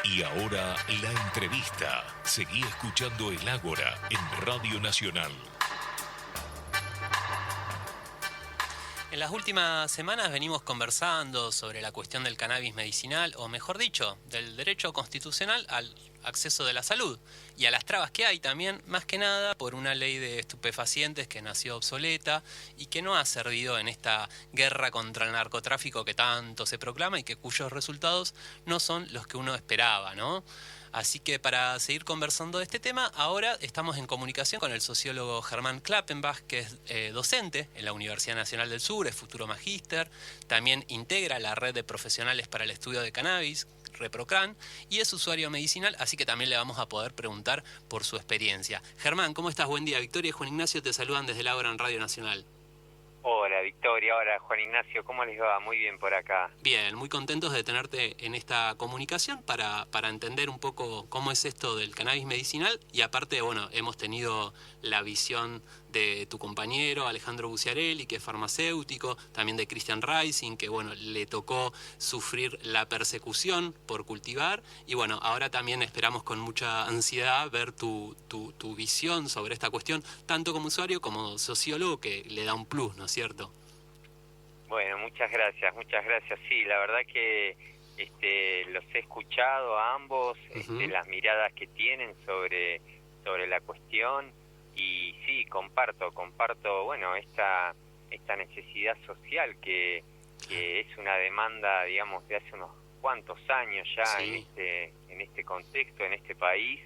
Y ahora la entrevista. Seguí escuchando El Ágora en Radio Nacional. En las últimas semanas venimos conversando sobre la cuestión del cannabis medicinal, o mejor dicho, del derecho constitucional al acceso de la salud y a las trabas que hay también, más que nada por una ley de estupefacientes que nació obsoleta y que no ha servido en esta guerra contra el narcotráfico que tanto se proclama y que cuyos resultados no son los que uno esperaba, ¿no? Así que para seguir conversando de este tema, ahora estamos en comunicación con el sociólogo Germán Klappenbach, que es docente en la Universidad Nacional del Sur, es futuro magíster, también integra la red de profesionales para el estudio de cannabis, ReproCan, y es usuario medicinal, así que también le vamos a poder preguntar por su experiencia. Germán, ¿cómo estás? Buen día. Victoria y Juan Ignacio te saludan desde el Ágora en Radio Nacional. Hola Victoria, hola Juan Ignacio, ¿cómo les va? Muy bien por acá. Bien, muy contentos de tenerte en esta comunicación para entender un poco cómo es esto del cannabis medicinal y aparte, bueno, hemos tenido la visión de tu compañero Alejandro Buciarelli, que es farmacéutico, también de Christian Rising, que bueno, le tocó sufrir la persecución por cultivar y bueno, ahora también esperamos con mucha ansiedad ver tu visión sobre esta cuestión, tanto como usuario como sociólogo, que le da un plus, ¿no es cierto? Bueno, muchas gracias. Sí, la verdad que los he escuchado a ambos, las miradas que tienen sobre la cuestión y sí, comparto, bueno, esta necesidad social que es una demanda, digamos, de hace unos cuantos años ya, sí, en este contexto, en este país,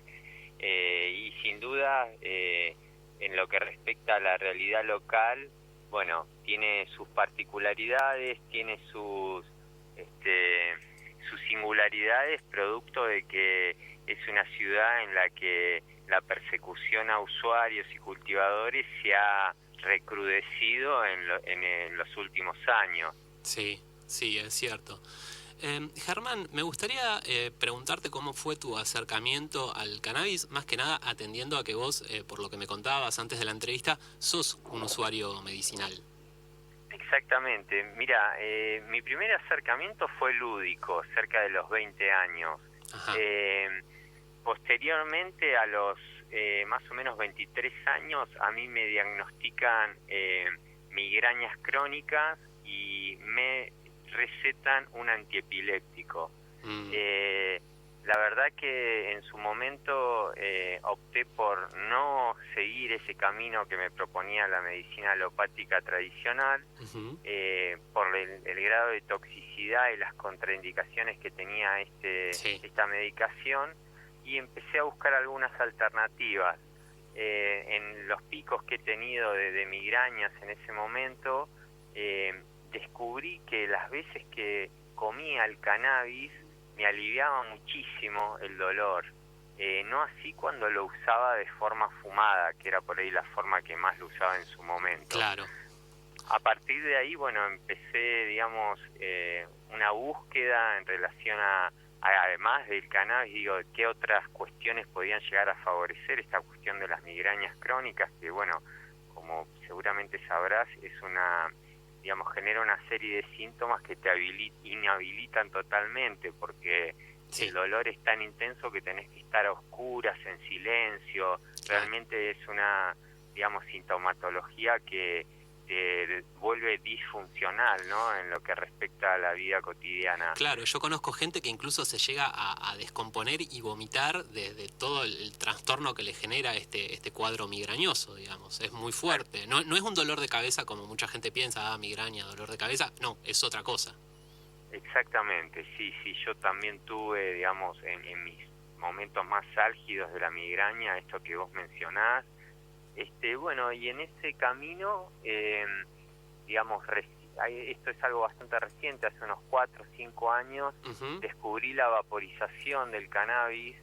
y sin duda, en lo que respecta a la realidad local, bueno, tiene sus particularidades, tiene sus singularidades, producto de que es una ciudad en la que la persecución a usuarios y cultivadores se ha recrudecido en los últimos años. Sí, es cierto. Germán, me gustaría preguntarte cómo fue tu acercamiento al cannabis, más que nada atendiendo a que vos, por lo que me contabas antes de la entrevista, sos un usuario medicinal. Exactamente. Mira, mi primer acercamiento fue lúdico, cerca de los 20 años. Posteriormente, a los más o menos 23 años, a mí me diagnostican migrañas crónicas y me recetan un antiepiléptico. La verdad que en su momento opté por no seguir ese camino que me proponía la medicina alopática tradicional, por el grado de toxicidad y las contraindicaciones que tenía esta medicación, y empecé a buscar algunas alternativas. En los picos que he tenido de migrañas en ese momento, descubrí que las veces que comía el cannabis me aliviaba muchísimo el dolor, no así cuando lo usaba de forma fumada, que era por ahí la forma que más lo usaba en su momento. Claro. A partir de ahí, bueno, empecé, digamos, una búsqueda en relación además del cannabis, digo, qué otras cuestiones podían llegar a favorecer esta cuestión de las migrañas crónicas, que bueno, como seguramente sabrás, es digamos, genera una serie de síntomas que te inhabilitan totalmente, porque sí, el dolor es tan intenso que tenés que estar a oscuras, en silencio. Claro. Realmente es una, digamos, sintomatología que te vuelve disfuncional, ¿no?, en lo que respecta a la vida cotidiana. Claro, yo conozco gente que incluso se llega a descomponer y vomitar de todo el trastorno que le genera este cuadro migrañoso, digamos. Es muy fuerte. No es un dolor de cabeza como mucha gente piensa, migraña, dolor de cabeza. No, es otra cosa. Exactamente, sí, yo también tuve, digamos, en mis momentos más álgidos de la migraña, esto que vos mencionás. Bueno, y en ese camino, digamos, esto es algo bastante reciente, hace unos 4 o 5 años, descubrí la vaporización del cannabis,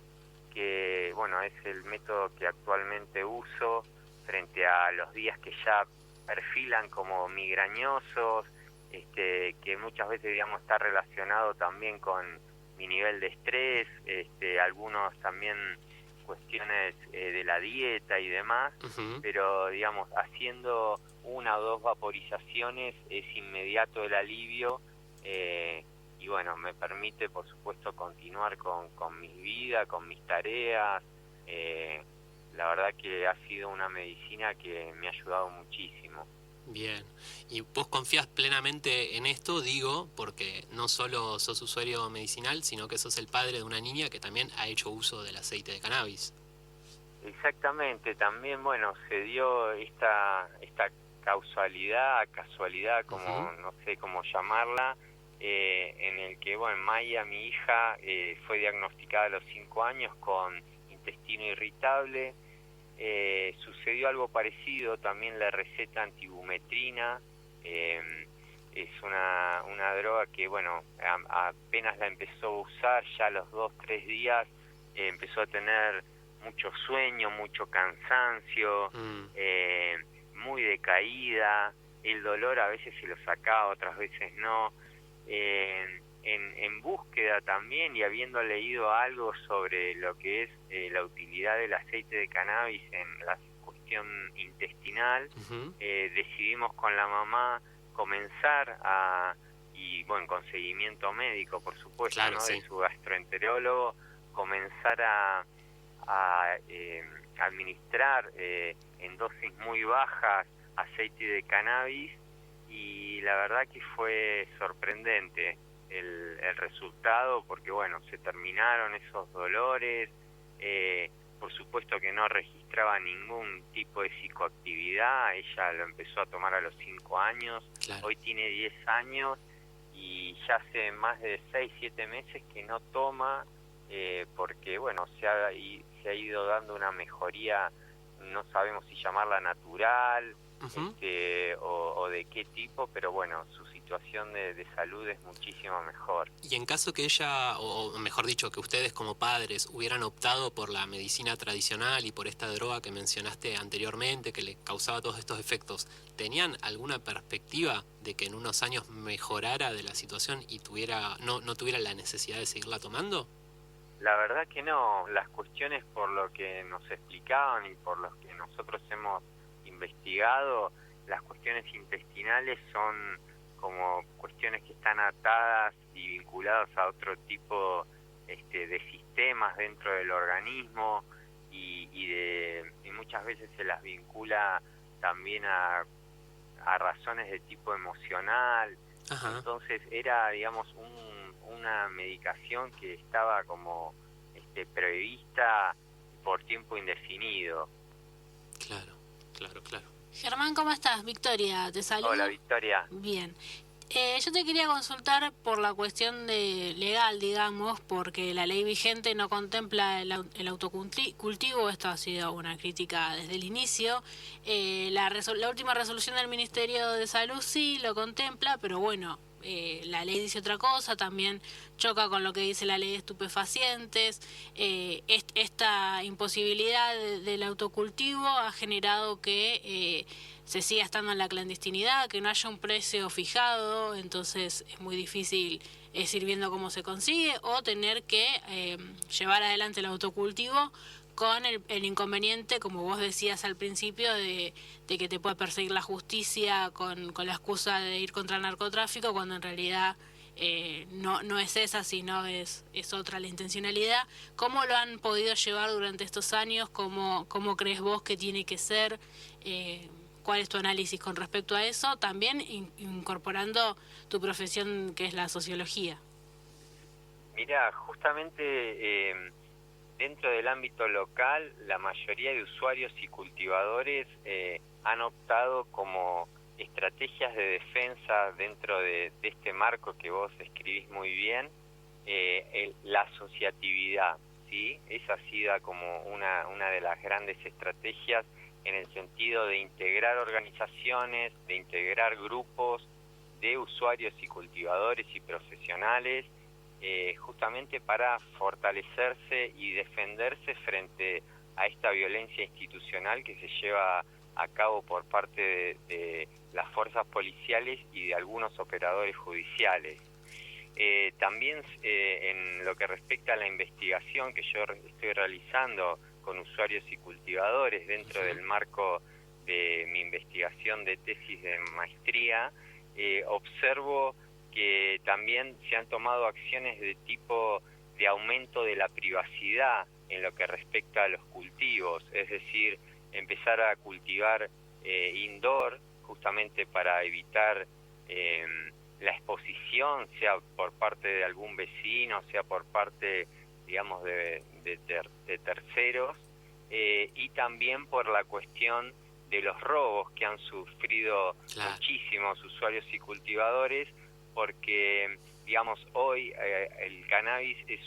que, bueno, es el método que actualmente uso frente a los días que ya perfilan como migrañosos, que muchas veces, digamos, está relacionado también con mi nivel de estrés, algunos también cuestiones de la dieta y demás, pero digamos, haciendo 1 o 2 vaporizaciones es inmediato el alivio, y bueno, me permite por supuesto continuar con mi vida, con mis tareas. La verdad que ha sido una medicina que me ha ayudado muchísimo. Bien, y vos confías plenamente en esto, digo, porque no solo sos usuario medicinal, sino que sos el padre de una niña que también ha hecho uso del aceite de cannabis. Exactamente, también, bueno, se dio esta casualidad, como no sé cómo llamarla, en el que, bueno, Maya, mi hija, fue diagnosticada a los 5 años con intestino irritable. Sucedió algo parecido, también la receta antibumetrina, es una droga que, bueno, apenas la empezó a usar, ya a los 2-3 días empezó a tener mucho sueño, mucho cansancio, muy decaída, el dolor a veces se lo sacaba, otras veces no. En búsqueda también y habiendo leído algo sobre lo que es la utilidad del aceite de cannabis en la cuestión intestinal, decidimos con la mamá comenzar y bueno, con seguimiento médico, por supuesto, claro, ¿no? Sí. De su gastroenterólogo, comenzar a administrar en dosis muy bajas aceite de cannabis, y la verdad que fue sorprendente el resultado, porque bueno, se terminaron esos dolores, por supuesto que no registraba ningún tipo de psicoactividad, ella lo empezó a tomar a los 5 años, Claro. Hoy tiene 10 años y ya hace más de 6-7 meses que no toma, porque bueno, se ha ido dando una mejoría, no sabemos si llamarla natural, o de qué tipo, pero bueno, su situación de salud es muchísimo mejor. Y en caso que ella, o mejor dicho, que ustedes como padres hubieran optado por la medicina tradicional y por esta droga que mencionaste anteriormente, que le causaba todos estos efectos, ¿tenían alguna perspectiva de que en unos años mejorara de la situación y no tuviera la necesidad de seguirla tomando? La verdad que no, las cuestiones por lo que nos explicaban y por los que nosotros hemos investigado, las cuestiones intestinales son como cuestiones que están atadas y vinculadas a otro tipo de sistemas dentro del organismo, y muchas veces se las vincula también a razones de tipo emocional. Ajá. Entonces era, digamos, una medicación que estaba como prevista por tiempo indefinido. Claro. Germán, ¿cómo estás? Victoria, te saludo. Hola, Victoria. Bien. Yo te quería consultar por la cuestión legal, digamos, porque la ley vigente no contempla el autocultivo. Esto ha sido una crítica desde el inicio. La última resolución del Ministerio de Salud sí lo contempla, pero bueno, la ley dice otra cosa, también choca con lo que dice la ley de estupefacientes. Esta imposibilidad del autocultivo ha generado que se siga estando en la clandestinidad, que no haya un precio fijado, entonces es muy difícil ir viendo cómo se consigue, o tener que llevar adelante el autocultivo con el inconveniente, como vos decías al principio, de que te puede perseguir la justicia con la excusa de ir contra el narcotráfico, cuando en realidad no es esa, sino es otra la intencionalidad. ¿Cómo lo han podido llevar durante estos años? ¿Cómo crees vos que tiene que ser? ¿Cuál es tu análisis con respecto a eso? También incorporando tu profesión, que es la sociología. Mira, justamente dentro del ámbito local, la mayoría de usuarios y cultivadores han optado como estrategias de defensa dentro de este marco que vos escribís muy bien, la asociatividad, ¿sí? Esa ha sido como una de las grandes estrategias, en el sentido de integrar organizaciones, de integrar grupos de usuarios y cultivadores y profesionales, justamente para fortalecerse y defenderse frente a esta violencia institucional que se lleva a cabo por parte de las fuerzas policiales y de algunos operadores judiciales. También en lo que respecta a la investigación que yo estoy realizando con usuarios y cultivadores dentro del marco de mi investigación de tesis de maestría, observo que también se han tomado acciones de tipo de aumento de la privacidad en lo que respecta a los cultivos, es decir, empezar a cultivar indoor, justamente para evitar la exposición, sea por parte de algún vecino, sea por parte, digamos, de terceros, y también por la cuestión de los robos que han sufrido muchísimos usuarios y cultivadores, porque, digamos, hoy el cannabis es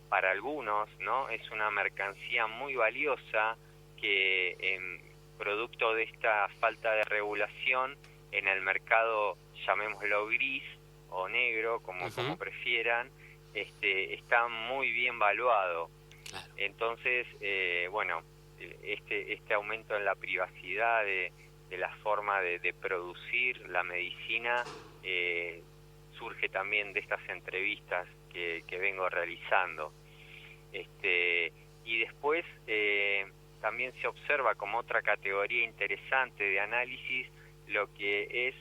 para algunos, ¿no? Es una mercancía muy valiosa que, producto de esta falta de regulación en el mercado, llamémoslo gris o negro, como prefieran, está muy bien valuado. Claro. Entonces, bueno, este aumento en la privacidad de la forma de producir la medicina surge también de estas entrevistas que vengo realizando. Y después también se observa como otra categoría interesante de análisis lo que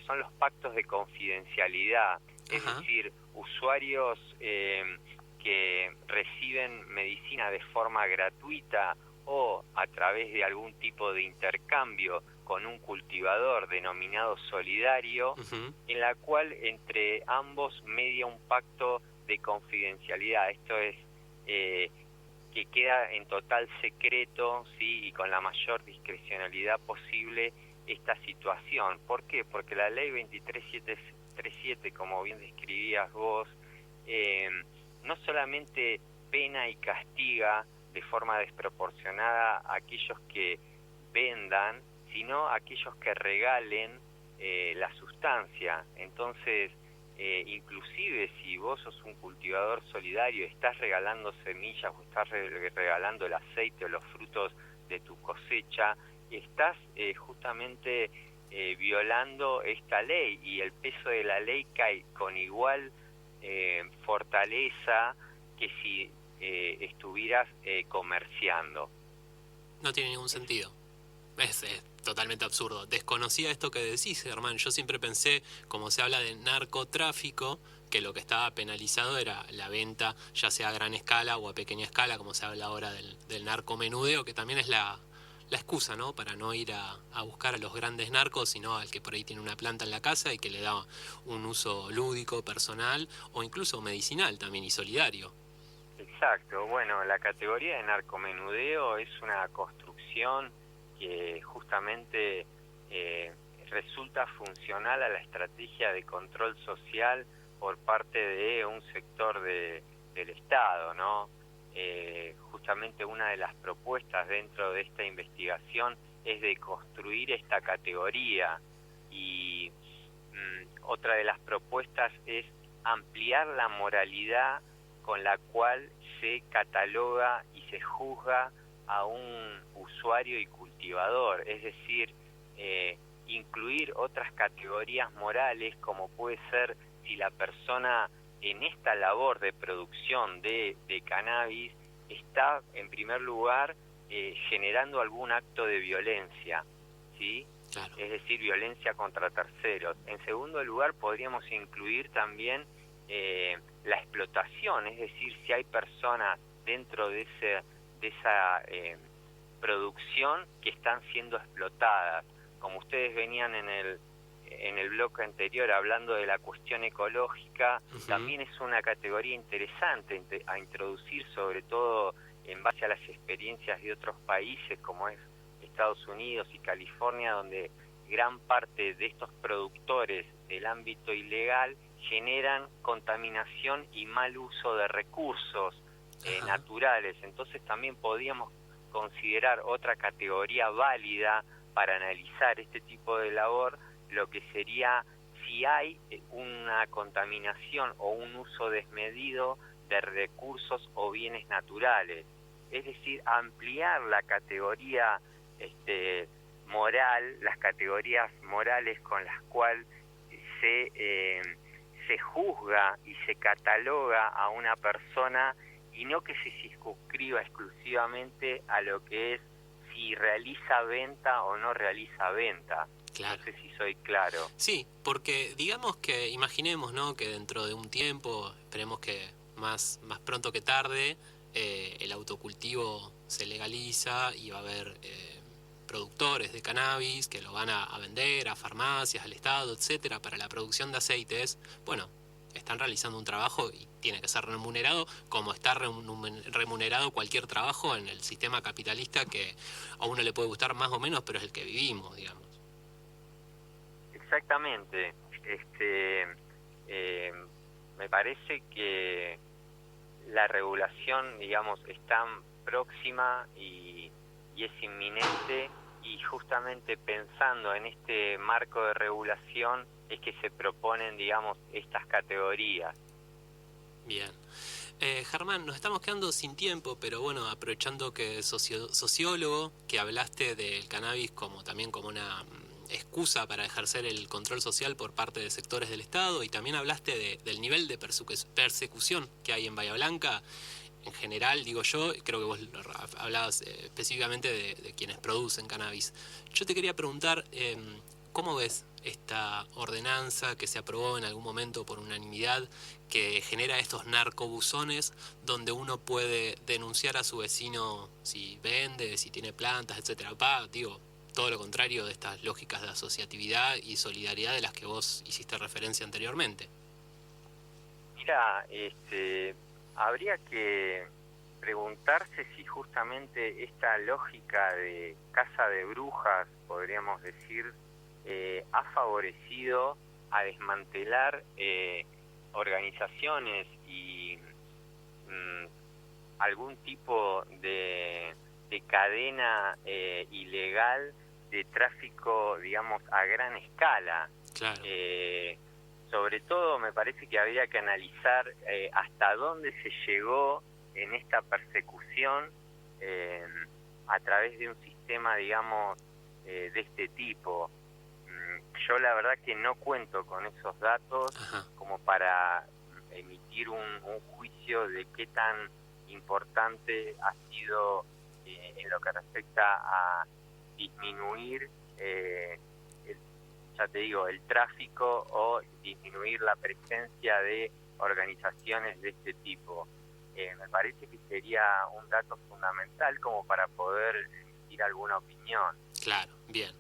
son los pactos de confidencialidad, es decir, usuarios que reciben medicina de forma gratuita o a través de algún tipo de intercambio con un cultivador denominado solidario, en la cual entre ambos media un pacto de confidencialidad. Esto es que queda en total secreto, ¿sí? Y con la mayor discrecionalidad posible esta situación. ¿Por qué? Porque la ley 23737, como bien describías vos, no solamente pena y castiga de forma desproporcionada a aquellos que vendan, sino a aquellos que regalen la sustancia. Entonces, inclusive si vos sos un cultivador solidario, estás regalando semillas o estás regalando el aceite o los frutos de tu cosecha, estás justamente violando esta ley, y el peso de la ley cae con igual fortaleza que si estuvieras comerciando. No tiene ningún sentido. Es totalmente absurdo. Desconocía esto que decís, Germán. Yo siempre pensé, como se habla de narcotráfico, que lo que estaba penalizado era la venta, ya sea a gran escala o a pequeña escala, como se habla ahora del narcomenudeo, que también es la excusa, ¿no? Para no ir a buscar a los grandes narcos, sino al que por ahí tiene una planta en la casa y que le da un uso lúdico, personal o incluso medicinal también y solidario. Exacto. Bueno, la categoría de narcomenudeo es una construcción que justamente resulta funcional a la estrategia de control social por parte de un sector del Estado, ¿no? Justamente una de las propuestas dentro de esta investigación es de construir esta categoría, y otra de las propuestas es ampliar la moralidad con la cual se cataloga y se juzga a un usuario y cultivador, es decir, incluir otras categorías morales, como puede ser si la persona en esta labor de producción de cannabis está, en primer lugar, generando algún acto de violencia, ¿sí? Claro. Es decir, violencia contra terceros. En segundo lugar, podríamos incluir también la explotación, es decir, si hay personas dentro de esa producción que están siendo explotadas. Como ustedes venían en el bloque anterior hablando de la cuestión ecológica, también es una categoría interesante a introducir, sobre todo en base a las experiencias de otros países como es Estados Unidos y California, donde gran parte de estos productores del ámbito ilegal generan contaminación y mal uso de recursos naturales. Entonces también podríamos considerar otra categoría válida para analizar este tipo de labor, lo que sería si hay una contaminación o un uso desmedido de recursos o bienes naturales. Es decir, ampliar la categoría moral, las categorías morales con las cuales se juzga y se cataloga a una persona, y no que se circunscriba exclusivamente a lo que es si realiza venta o no realiza venta. Claro. No sé si soy claro. Sí, porque digamos que, imaginemos, ¿no?, que dentro de un tiempo, esperemos que más pronto que tarde, el autocultivo se legaliza y va a haber productores de cannabis que lo van a vender a farmacias, al Estado, etcétera, para la producción de aceites. Bueno, están realizando un trabajo y tiene que ser remunerado como está remunerado cualquier trabajo en el sistema capitalista, que a uno le puede gustar más o menos, pero es el que vivimos, digamos. Exactamente. Me parece que la regulación, digamos, es tan próxima y es inminente, y justamente pensando en este marco de regulación es que se proponen, digamos, estas categorías. Bien. Germán, nos estamos quedando sin tiempo, pero bueno, aprovechando que sociólogo, que hablaste del cannabis también como una excusa para ejercer el control social por parte de sectores del Estado, y también hablaste del nivel de persecución que hay en Bahía Blanca. En general, digo yo, creo que vos hablabas específicamente de quienes producen cannabis. Yo te quería preguntar, ¿cómo ves esta ordenanza que se aprobó en algún momento por unanimidad, que genera estos narcobuzones donde uno puede denunciar a su vecino si vende, si tiene plantas, etcétera? Todo lo contrario de estas lógicas de asociatividad y solidaridad de las que vos hiciste referencia anteriormente. Mira, habría que preguntarse si justamente esta lógica de casa de brujas, podríamos decir, ha favorecido a desmantelar organizaciones y algún tipo de cadena ilegal de tráfico, digamos, a gran escala. Claro. Sobre todo me parece que habría que analizar hasta dónde se llegó en esta persecución a través de un sistema, digamos, de este tipo. Yo la verdad que no cuento con esos datos. Ajá. Como para emitir un juicio de qué tan importante ha sido en lo que respecta a disminuir el tráfico o disminuir la presencia de organizaciones de este tipo. Me parece que sería un dato fundamental como para poder emitir alguna opinión. Claro, bien.